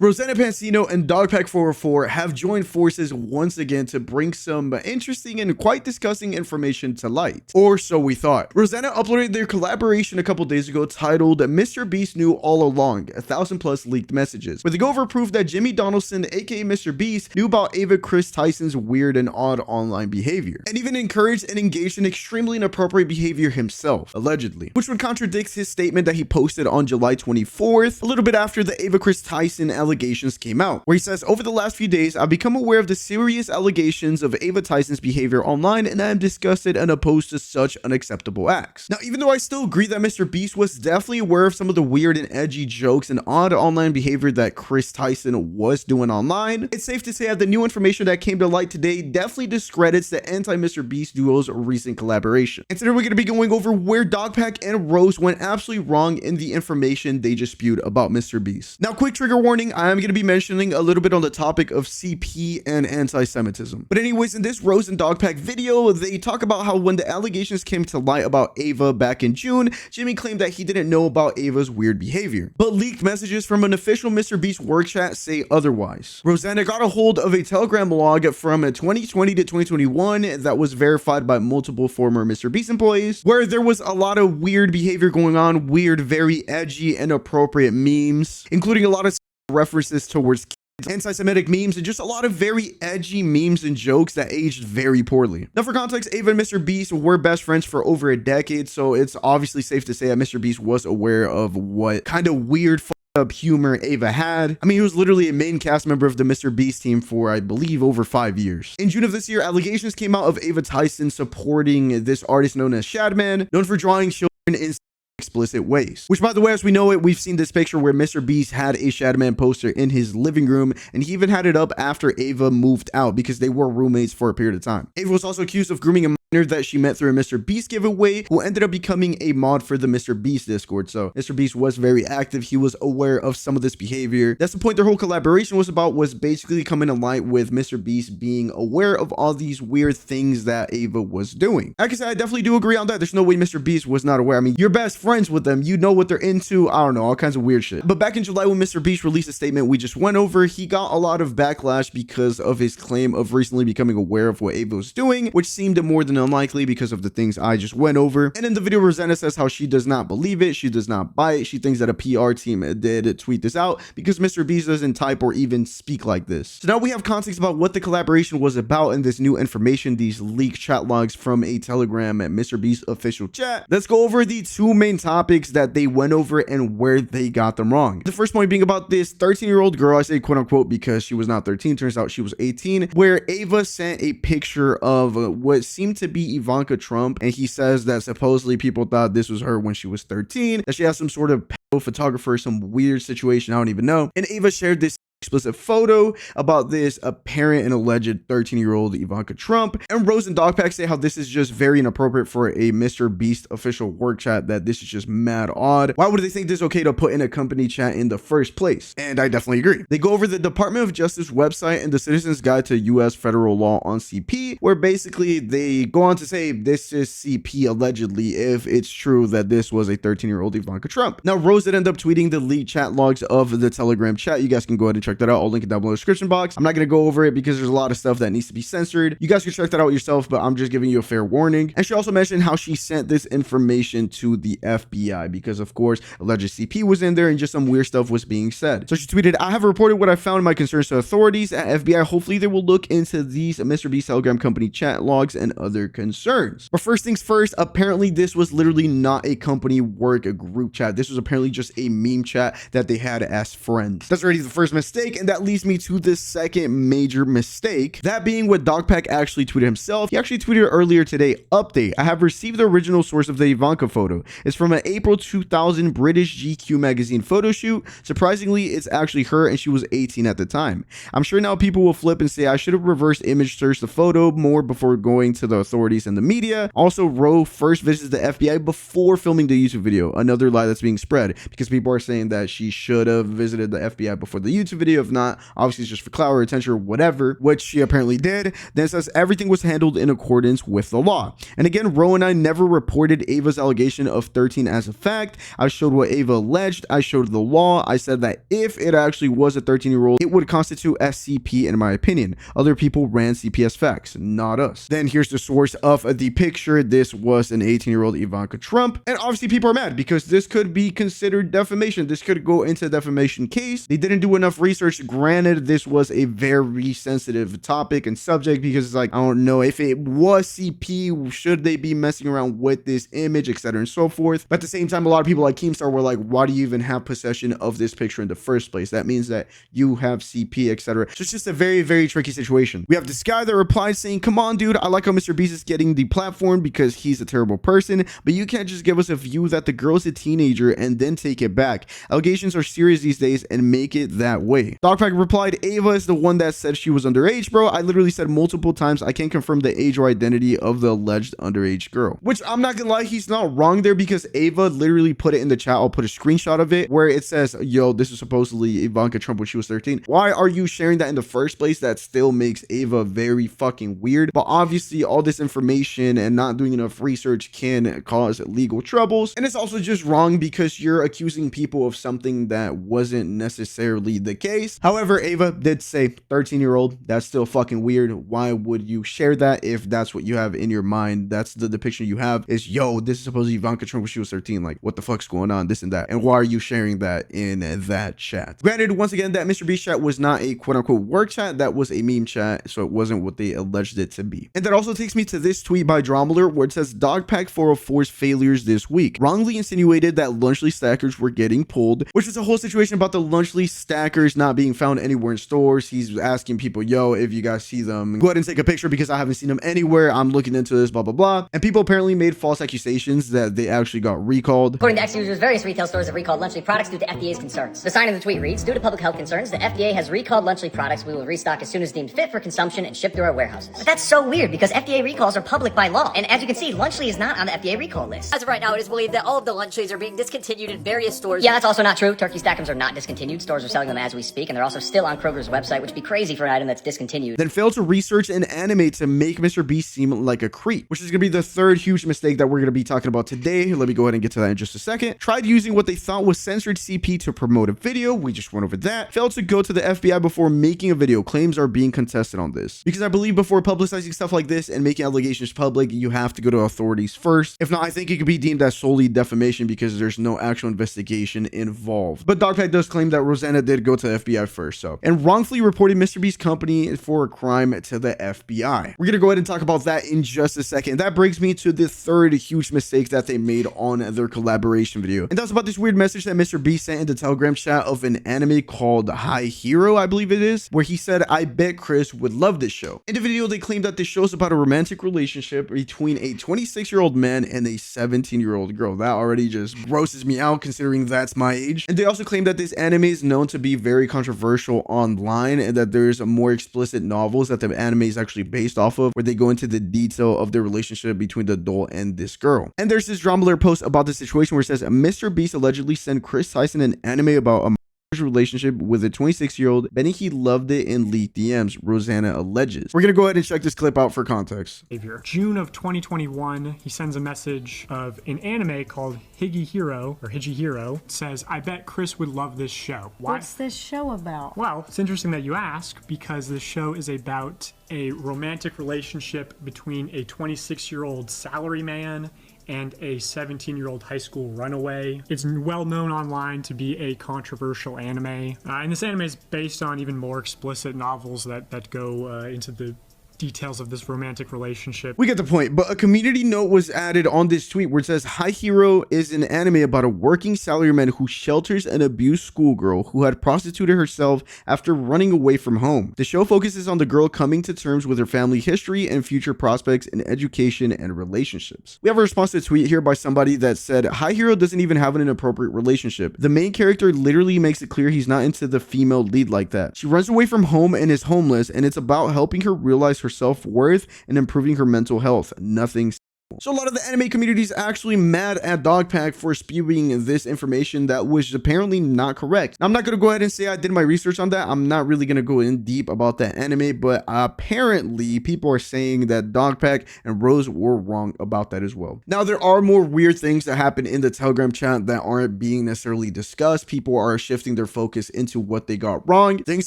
Rosanna Pansino and DogPack404 have joined forces once again to bring some interesting and quite disgusting information to light. Or so we thought. Rosanna uploaded their collaboration a couple days ago titled Mr. Beast Knew All Along, 1,000+ leaked messages, where they go over proof that Jimmy Donaldson, aka Mr. Beast, knew about Ava Kris Tyson's weird and odd online behavior, and even encouraged and engaged in extremely inappropriate behavior himself, allegedly, which would contradict his statement that he posted on July 24th, a little bit after the Ava Kris Tyson allegations came out, where he says, over the last few days, I've become aware of the serious allegations of Ava Tyson's behavior online, and I am disgusted and opposed to such unacceptable acts. Now, even though I still agree that Mr. Beast was definitely aware of some of the weird and edgy jokes and odd online behavior that Kris Tyson was doing online, it's safe to say that the new information that came to light today definitely discredits the anti-Mr. Beast duo's recent collaboration. And today we're going to be going over where DogPack and Rose went absolutely wrong in the information they just spewed about Mr. Beast. Now, quick trigger warning, I am going to be mentioning a little bit on the topic of CP and anti-Semitism. But anyways, in this Rose and DogPack video, they talk about how when the allegations came to light about Ava back in June, Jimmy claimed that he didn't know about Ava's weird behavior. But leaked messages from an official Mr. Beast work chat say otherwise. Rosanna got a hold of a Telegram log from 2020 to 2021 that was verified by multiple former Mr. Beast employees, where there was a lot of weird behavior going on, weird, very edgy, inappropriate memes, including a lot of references towards kids, anti-Semitic memes, and just a lot of very edgy memes and jokes that aged very poorly. Now, for context, Ava and Mr. Beast were best friends for over a decade, so it's obviously safe to say that Mr. Beast was aware of what kind of weird up humor Ava had. I mean, he was literally a main cast member of the Mr. Beast team for, I believe, over 5 years. In June of this year, allegations came out of Ava Tyson supporting this artist known as Shadman, known for drawing children in explicit ways. Which, by the way, as we know it, we've seen this picture where Mr. Beast had a Shadman poster in his living room, and he even had it up after Ava moved out because they were roommates for a period of time. Ava was also accused of grooming a minor that she met through a Mr. Beast giveaway, who ended up becoming a mod for the Mr. Beast Discord. So Mr. Beast was very active. He was aware of some of this behavior. That's the point their whole collaboration was about, was basically coming to light with Mr. Beast being aware of all these weird things that Ava was doing. Like I said, I definitely do agree on that. There's no way Mr. Beast was not aware. I mean, you're best friends with them. You know what they're into. I don't know, all kinds of weird shit. But back in July, when Mr. Beast released a statement we just went over, he got a lot of backlash because of his claim of recently becoming aware of what Ava was doing, which seemed more than unlikely because of the things I just went over. And in the video, Rosanna says how she does not believe it. She does not buy it. She thinks that a PR team did tweet this out because Mr. Beast doesn't type or even speak like this. So now we have context about what the collaboration was about and this new information, these leaked chat logs from a Telegram at Mr. Beast official chat. Let's go over the two main topics that they went over and where they got them wrong. The first point being about this 13-year-old girl, I say quote unquote because she was not 13, turns out she was 18, where Ava sent a picture of what seemed to be Ivanka Trump, and he says that supposedly people thought this was her when she was 13, that she has some sort of pedo photographer, some weird situation, I don't even know. And Ava shared this explicit photo about this apparent and alleged 13-year-old Ivanka Trump, and Rose and DogPack say how this is just very inappropriate for a Mr. Beast official work chat, that this is just mad odd. Why would they think this is okay to put in a company chat in the first place? And I definitely agree. They go over the Department of Justice website and the Citizen's Guide to U.S. Federal Law on CP, where basically they go on to say this is CP allegedly if it's true that this was a 13-year-old Ivanka Trump. Now, Rose did end up tweeting the leaked chat logs of the Telegram chat. You guys can go ahead and check that out. I'll link it down below in the description box. I'm not going to go over it because there's a lot of stuff that needs to be censored. You guys can check that out yourself, but I'm just giving you a fair warning. And she also mentioned how she sent this information to the FBI because, of course, alleged CP was in there and just some weird stuff was being said. So she tweeted, I have reported what I found in my concerns to authorities at FBI. Hopefully they will look into these Mr. Beast Telegram company chat logs and other concerns. But first things first, apparently this was literally not a company work group chat. This was apparently just a meme chat that they had as friends. That's already the first mistake, and that leads me to the second major mistake, that being what DogPack actually tweeted himself. He actually tweeted earlier today, update, I have received the original source of the Ivanka photo. It's from an April 2000 British GQ magazine photo shoot. Surprisingly, it's actually her and she was 18 at the time. I'm sure now people will flip and say I should have reversed image searched the photo more before going to the authorities and the media. Also, Ro first visits the FBI before filming the YouTube video. Another lie that's being spread because people are saying that she should have visited the FBI before the YouTube video. video. If not, obviously it's just for clout or attention or whatever, which she apparently did. Then it says everything was handled in accordance with the law. And again, Ro and I never reported Ava's allegation of 13 as a fact. I showed what Ava alleged. I showed the law. I said that if it actually was a 13-year-old, it would constitute SCP in my opinion. Other people ran CP as facts, not us. Then here's the source of the picture. This was an 18-year-old Ivanka Trump. And obviously people are mad because this could be considered defamation. This could go into a defamation case. They didn't do enough research. Granted, this was a very sensitive topic and subject because it's like, I don't know if it was CP, should they be messing around with this image, etc. and so forth. But at the same time, a lot of people like Keemstar were like, why do you even have possession of this picture in the first place? That means that you have CP, etc. So it's just a very tricky situation. We have this guy that replied saying, come on, dude, I like how Mr. Beast is getting the platform because he's a terrible person, but you can't just give us a view that the girl's a teenager and then take it back. Allegations are serious these days and make it that way. DogPack replied, Ava is the one that said she was underage, bro. I literally said multiple times I can't confirm the age or identity of the alleged underage girl. Which I'm not gonna lie, he's not wrong there because Ava literally put it in the chat. I'll put a screenshot of it where it says, yo, this is supposedly Ivanka Trump when she was 13. Why are you sharing that in the first place? That still makes Ava very fucking weird. But obviously all this information and not doing enough research can cause legal troubles. And it's also just wrong because you're accusing people of something that wasn't necessarily the case. However, Ava did say 13-year-old. That's still fucking weird. Why would you share that if that's what you have in your mind? That's the depiction you have is, yo, this is supposedly Ivanka Trump when she was 13. Like, what the fuck's going on? This and that. And why are you sharing that in that chat? Granted, once again, that Mr. Beast chat was not a quote-unquote work chat. That was a meme chat, so it wasn't what they alleged it to be. And that also takes me to this tweet by Dromler where it says DogPack404's failures this week. Wrongly insinuated that Lunchly stackers were getting pulled, which is a whole situation about the Lunchly stackers not being found anywhere in stores. He's asking people, yo, if you guys see them, go ahead and take a picture because I haven't seen them anywhere. I'm looking into this, blah, blah, blah. And people apparently made false accusations that they actually got recalled. According to ex-users, various retail stores have recalled Lunchly products due to FDA's concerns. The sign in the tweet reads, due to public health concerns, the FDA has recalled Lunchly products. We will restock as soon as deemed fit for consumption and ship through our warehouses. But that's so weird because FDA recalls are public by law. And as you can see, Lunchly is not on the FDA recall list. As of right now, it is believed that all of the Lunchlys are being discontinued in various stores. Yeah, that's also not true. Turkey Stackums are not discontinued. Stores are selling them as we speak, and they're also still on Kroger's website, which would be crazy for an item that's discontinued. Then failed to research and animate to make Mr. Beast seem like a creep, which is going to be the third huge mistake that we're going to be talking about today. Let me go ahead and get to that in just a second. Tried using what they thought was censored CP to promote a video. We just went over that. Failed to go to the FBI before making a video. Claims are being contested on this because I believe before publicizing stuff like this and making allegations public, you have to go to authorities first. If not, I think it could be deemed as solely defamation because there's no actual investigation involved. But DogPack does claim that Rosanna did go to the FBI first, so, and wrongfully reported Mr. Beast's company for a crime to the FBI. We're gonna go ahead and talk about that in just a second. That brings me to the third huge mistake that they made on their collaboration video, and that's about this weird message that Mr. Beast sent in the Telegram chat of an anime called High Hero, I believe it is, where he said, I bet Kris would love this show. In the video, they claimed that this show is about a romantic relationship between a 26-year-old man and a 17-year-old girl. That already just grosses me out considering that's my age. And they also claim that this anime is known to be very controversial online and that there's more explicit novels that the anime is actually based off of where they go into the detail of the relationship between the adult and this girl. And there's this Dromler post about the situation where it says Mr. Beast allegedly sent Kris Tyson an anime about a relationship with a 26-year-old, betting he loved it in leaked DMs, Rosanna alleges. We're gonna go ahead and check this clip out for context. June of 2021, he sends a message of an anime called Higihiro. It says, I bet Kris would love this show. Why? What's this show about? Well, it's interesting that you ask because this show is about a romantic relationship between a 26-year-old salaryman and a 17-year-old high school runaway. It's well known online to be a controversial anime. And this anime is based on even more explicit novels that go into the details of this romantic relationship. We get the point, but a community note was added on this tweet where it says, High Hero is an anime about a working salaryman who shelters an abused schoolgirl who had prostituted herself after running away from home. The show focuses on the girl coming to terms with her family history and future prospects in education and relationships. We have a response to a tweet here by somebody that said, High Hero doesn't even have an inappropriate relationship. The main character literally makes it clear he's not into the female lead like that. She runs away from home and is homeless, and it's about helping her realize her self-worth and improving her mental health. Nothing So a lot of the anime community is actually mad at DogPack for spewing this information that was apparently not correct. Now, I'm not going to go ahead and say I did my research on that. I'm not really going to go in deep about that anime, but apparently people are saying that DogPack and Rose were wrong about that as well. Now, there are more weird things that happen in the Telegram chat that aren't being necessarily discussed. People are shifting their focus into what they got wrong. Things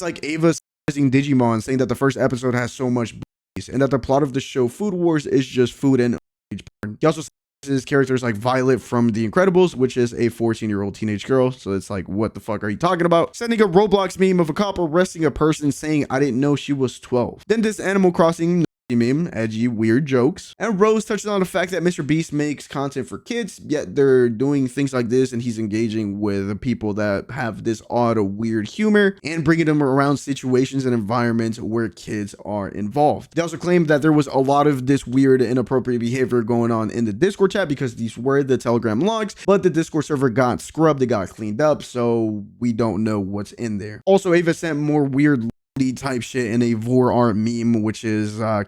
like Ava Digimon saying that the first episode has so much and that the plot of the show Food Wars is just food and porn. He also says characters like Violet from The Incredibles, which is a 14-year-old teenage girl. So it's like, what the fuck are you talking about? Sending a Roblox meme of a cop arresting a person saying, I didn't know she was 12. Then this Animal Crossing meme, edgy, weird jokes. And Rose touched on the fact that Mr. Beast makes content for kids, yet they're doing things like this and he's engaging with people that have this odd, weird humor and bringing them around situations and environments where kids are involved. They also claimed that there was a lot of this weird, inappropriate behavior going on in the Discord chat because these were the Telegram logs, but the Discord server got scrubbed, it got cleaned up, so we don't know what's in there. Also, Ava sent more weird type shit in a vor art meme, which is or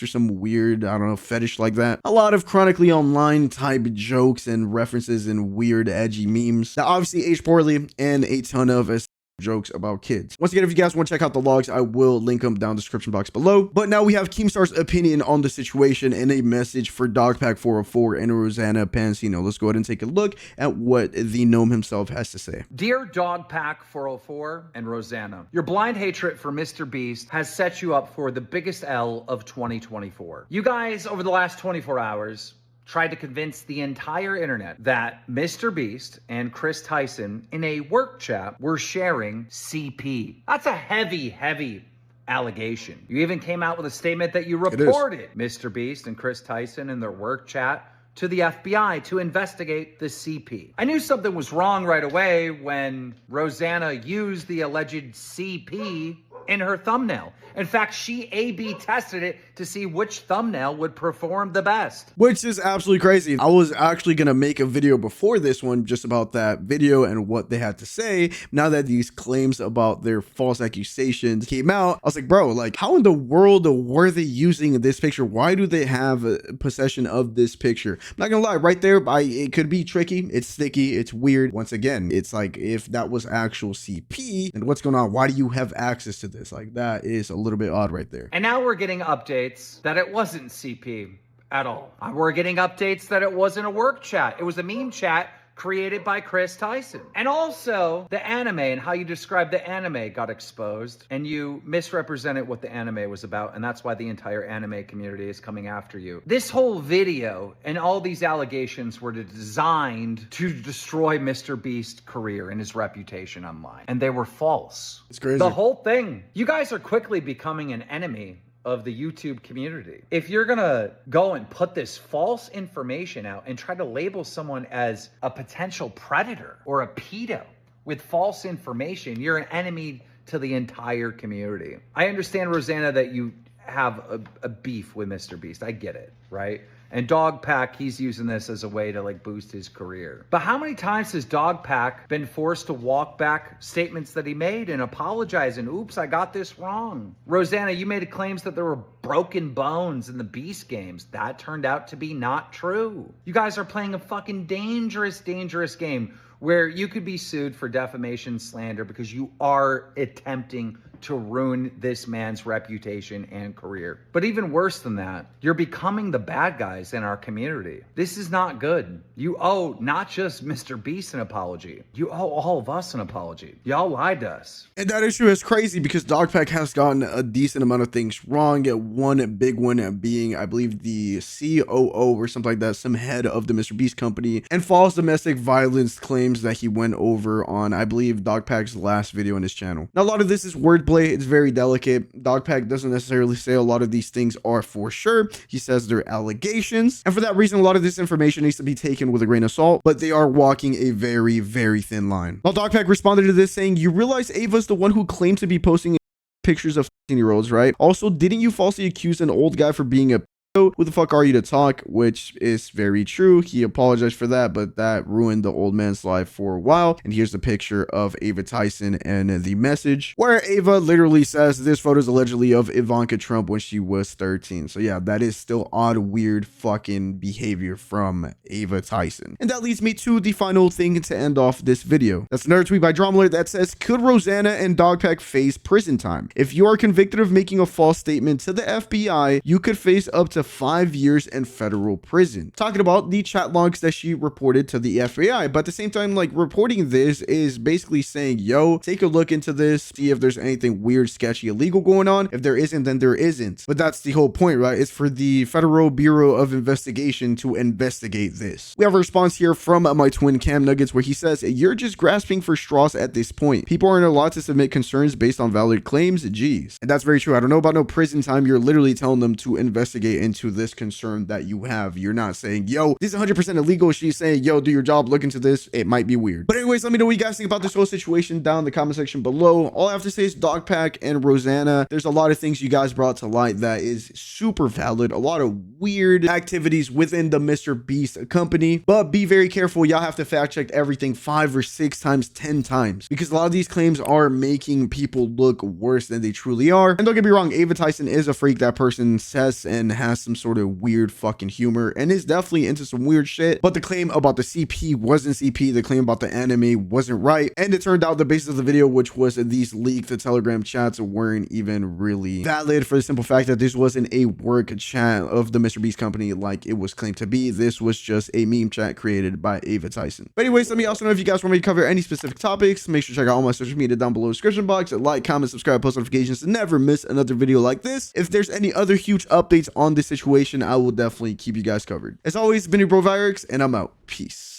some weird, I don't know, fetish like that. A lot of chronically online type jokes and references and weird edgy memes that obviously age poorly, and a ton of jokes about kids. Once again, if you guys want to check out the logs, I will link them down in the description box below. But now we have Keemstar's opinion on the situation and a message for DogPack404 and Rosanna Pansino. Let's go ahead and take a look at what the gnome himself has to say. Dear DogPack404 and Rosanna, your blind hatred for Mr. Beast has set you up for the biggest L of 2024. You guys, over the last 24 hours, tried to convince the entire internet that Mr. Beast and Kris Tyson in a work chat were sharing CP. That's a heavy allegation. You even came out with a statement that you reported Mr. Beast and Kris Tyson in their work chat to the FBI to investigate the CP. I knew something was wrong right away when Rosanna used the alleged CP in her thumbnail. In fact, she A/B tested it to see which thumbnail would perform the best. Which is absolutely crazy. I was actually going to make a video before this one just about that video and what they had to say. Now that these claims about their false accusations came out, I was like, bro, like, how in the world were they using this picture? Why do they have possession of this picture? I'm not gonna lie, right there, it could be tricky. It's sticky. It's weird. Once again, it's like, if that was actual CP, then what's going on? Why do you have access to this? Like, that is a little bit odd right there. And now we're getting updates that it wasn't CP at all. We're getting updates that it wasn't a work chat. It was a meme chat created by Kris Tyson. And also, the anime and how you described the anime got exposed, and you misrepresented what the anime was about, and that's why the entire anime community is coming after you. This whole video and all these allegations were designed to destroy Mr. Beast's career and his reputation online, and they were false. It's crazy. The whole thing. You guys are quickly becoming an enemy of the YouTube community. If you're gonna go and put this false information out and try to label someone as a potential predator or a pedo with false information, you're an enemy to the entire community. I understand, Rosanna, that you have a beef with Mr. Beast. I get it, right? And DogPack, he's using this as a way to like boost his career. But how many times has DogPack been forced to walk back statements that he made and apologize and, oops, I got this wrong? Rosanna, you made claims that there were broken bones in the Beast games. That turned out to be not true. You guys are playing a fucking dangerous game where you could be sued for defamation, slander, because you are attempting to ruin this man's reputation and career. But even worse than that, you're becoming the bad guys in our community. This is not good. You owe not just Mr. Beast an apology. You owe all of us an apology. Y'all lied to us. And that issue is crazy because DogPack has gotten a decent amount of things wrong. One big one being, I believe, the COO or something like that, some head of the Mr. Beast company, and false domestic violence claims that he went over on, I believe, DogPack's last video on his channel. Now, a lot of this is wordplay. It's very delicate. DogPack doesn't necessarily say a lot of these things are for sure. He says they're allegations. And for that reason, a lot of this information needs to be taken with a grain of salt, but they are walking a very, very thin line. Now, DogPack responded to this saying, you realize Ava's the one who claimed to be posting pictures of 15-year-olds, right? Also, didn't you falsely accuse an old guy for being a who the fuck are you to talk? Which is very true. He apologized for that, but that ruined the old man's life for a while. And here's the picture of Ava Tyson and the message where Ava literally says this photo is allegedly of Ivanka Trump when she was 13. So yeah, that is still odd, weird fucking behavior from Ava Tyson. And that leads me to the final thing to end off this video. That's another tweet by Drama Alert that says, could Rosanna and DogPack face prison time? If you are convicted of making a false statement to the FBI, you could face up to 5 years in federal prison. Talking about the chat logs that she reported to the FBI, but at the same time, like, reporting this is basically saying, yo, take a look into this, see if there's anything weird, sketchy, illegal going on. If there isn't, then there isn't. But that's the whole point, right? It's for the Federal Bureau of Investigation to investigate this. We have a response here from my twin Cam Nuggets where he says, you're just grasping for straws at this point. People aren't allowed to submit concerns based on valid claims. Geez. And that's very true. I don't know about no prison time. You're literally telling them to investigate into this concern that you have. You're not saying, yo, this is 100% illegal. She's saying, yo, do your job, look into this. It might be weird. But anyways, let me know what you guys think about this whole situation down in the comment section below. All I have to say is DogPack and Rosanna. There's a lot of things you guys brought to light that is super valid. A lot of weird activities within the Mr. Beast company. But be very careful. Y'all have to fact check everything 5 or 6 times, 10 times. Because a lot of these claims are making people look worse than they truly are. And don't get me wrong, Ava Tyson is a freak. That person says and has some sort of weird fucking humor and is definitely into some weird shit. But the claim about the CP wasn't CP. The claim about the anime wasn't right. And it turned out the basis of the video, which was these leaked Telegram chats, weren't even really valid for the simple fact that this wasn't a work chat of the Mr. Beast company like it was claimed to be. This was just a meme chat created by Ava Tyson. But anyways, let me also know if you guys want me to cover any specific topics. Make sure to check out all my social media down below in the description box. Like, comment, subscribe, post notifications to never miss another video like this. If there's any other huge updates on this situation, I will definitely keep you guys covered. As always, it's been your bro Virux, and I'm out. Peace.